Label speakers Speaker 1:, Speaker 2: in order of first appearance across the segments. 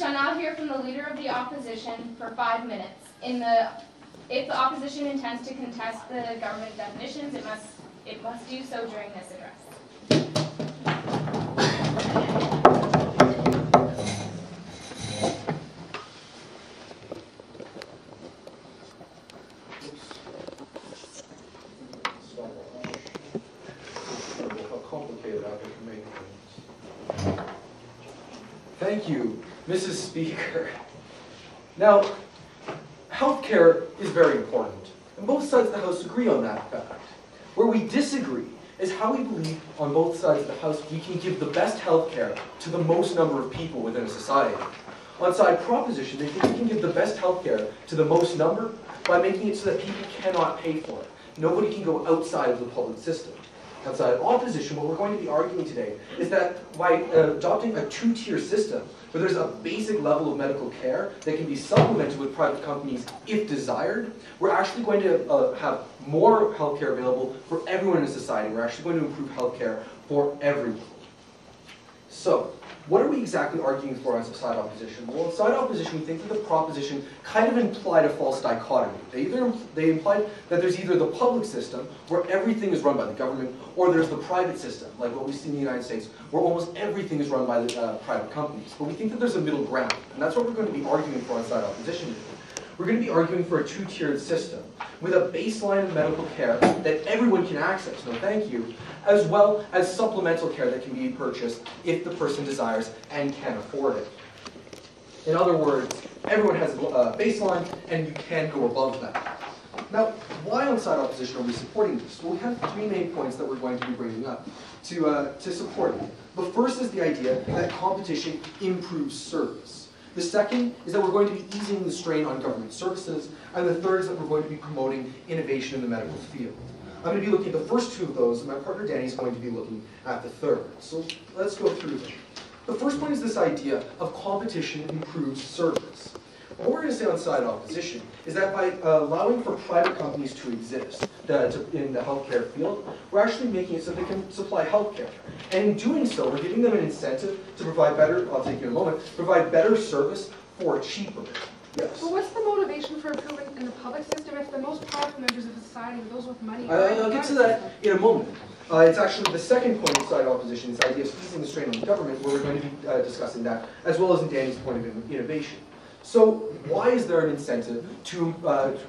Speaker 1: shall now hear from the Leader of the Opposition for 5 minutes. If the opposition intends to contest the government definitions, it must do so during this address.
Speaker 2: Thank you, Mrs. Speaker. Now, healthcare is very important, and both sides of the House agree on that fact. Where we disagree is how we believe on both sides of the House we can give the best healthcare to the most number of people within a society. On side proposition, they think we can give the best healthcare to the most number by making it so that people cannot pay for it. Nobody can go outside of the public system. Outside opposition, what we're going to be arguing today is that by adopting a two-tier system, where there's a basic level of medical care that can be supplemented with private companies if desired, we're actually going to have more healthcare available for everyone in society. We're actually going to improve healthcare for everyone. So, what are we exactly arguing for on side opposition? Well, in side opposition, we think that the proposition kind of implied a false dichotomy. They implied that there's either the public system, where everything is run by the government, or there's the private system, like what we see in the United States, where almost everything is run by the private companies. But we think that there's a middle ground, and that's what we're going to be arguing for on side opposition today. We're going to be arguing for a two-tiered system with a baseline of medical care that everyone can access, no thank you, as well as supplemental care that can be purchased if the person desires and can afford it. In other words, everyone has a baseline and you can go above that. Now, why on side opposition are we supporting this? Well, we have three main points that we're going to be bringing up to support it. The first is the idea that competition improves service. The second is that we're going to be easing the strain on government services, and the third is that we're going to be promoting innovation in the medical field. I'm going to be looking at the first two of those, and my partner Danny is going to be looking at the third. So let's go through them. The first point is this idea of competition improves service. What we're going to say on side opposition is that by allowing for private companies to exist in the healthcare field, we're actually making it so they can supply healthcare. And in doing so, we're giving them an incentive to provide better, I'll take you in a moment, provide better service for cheaper. Yes?
Speaker 3: Well, what's the motivation for improvement in the public system if the most powerful members of society are those with money?
Speaker 2: I'll get to that in a moment. It's actually the second point of side opposition, this idea of easing the strain on the government, where we're going to be discussing that, as well as in Danny's point of innovation. So why is there an incentive to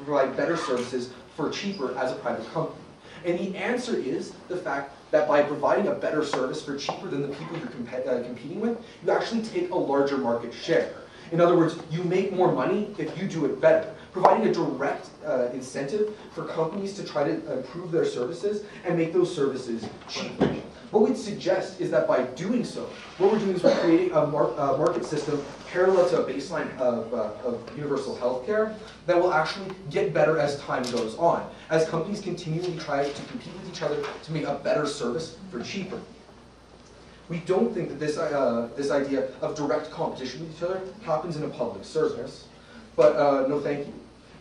Speaker 2: provide better services for cheaper as a private company? And the answer is the fact that by providing a better service for cheaper than the people you're competing with, you actually take a larger market share. In other words, you make more money if you do it better, providing a direct incentive for companies to try to improve their services and make those services cheaper. What we'd suggest is that by doing so, what we're doing is we're creating a market system parallel to a baseline of universal health care that will actually get better as time goes on, as companies continually try to compete with each other to make a better service for cheaper. We don't think that this idea of direct competition with each other happens in a public service, but no thank you.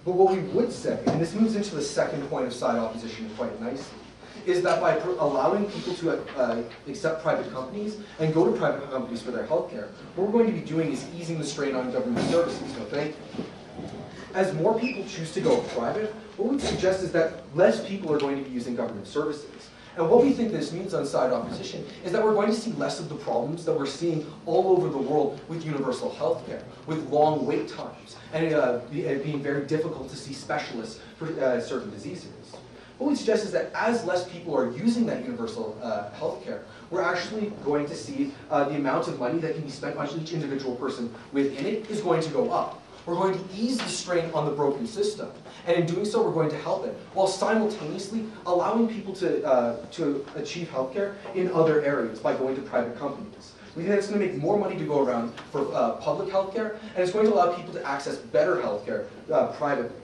Speaker 2: But what we would say, and this moves into the second point of side opposition quite nicely, is that by allowing people to accept private companies and go to private companies for their health care, what we're going to be doing is easing the strain on government services, no thank you. As more people choose to go private, what we suggest is that less people are going to be using government services. And what we think this means on side opposition is that we're going to see less of the problems that we're seeing all over the world with universal health care, with long wait times, and it being very difficult to see specialists for certain diseases. What we suggest is that as less people are using that universal health care, we're actually going to see the amount of money that can be spent on each individual person within it is going to go up. We're going to ease the strain on the broken system. And in doing so, we're going to help it, while simultaneously allowing people to achieve healthcare in other areas by going to private companies. We think it's going to make more money to go around for public healthcare, and it's going to allow people to access better healthcare privately.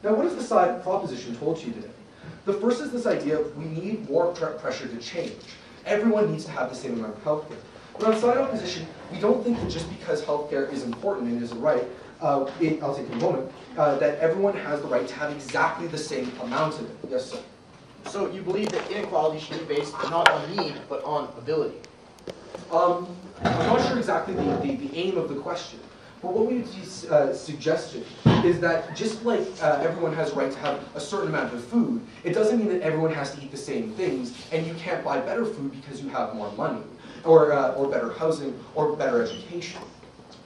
Speaker 2: Now, what has the side proposition told you today? The first is this idea of we need more pressure to change. Everyone needs to have the same amount of healthcare. But on side opposition, we don't think that just because healthcare is important and is a right, I'll take it in a moment, that everyone has the right to have exactly the same amount of it. Yes, sir?
Speaker 4: So you believe that inequality should be based not on need, but on ability?
Speaker 2: I'm not sure exactly the aim of the question. But what we would be suggesting is that just like everyone has a right to have a certain amount of food, it doesn't mean that everyone has to eat the same things, and you can't buy better food because you have more money, or better housing, or better education.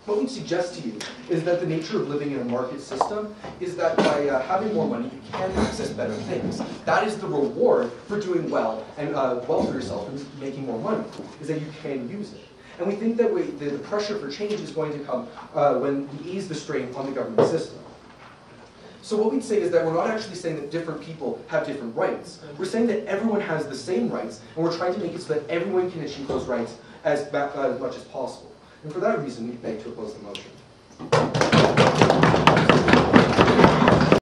Speaker 2: What we suggest to you is that the nature of living in a market system is that by having more money, you can access better things. That is the reward for doing well and well for yourself and making more money, is that you can use it. And we think that the pressure for change is going to come when we ease the strain on the government system. So what we'd say is that we're not actually saying that different people have different rights. We're saying that everyone has the same rights, and we're trying to make it so that everyone can achieve those rights as much as possible. And for that reason, we beg to oppose the motion.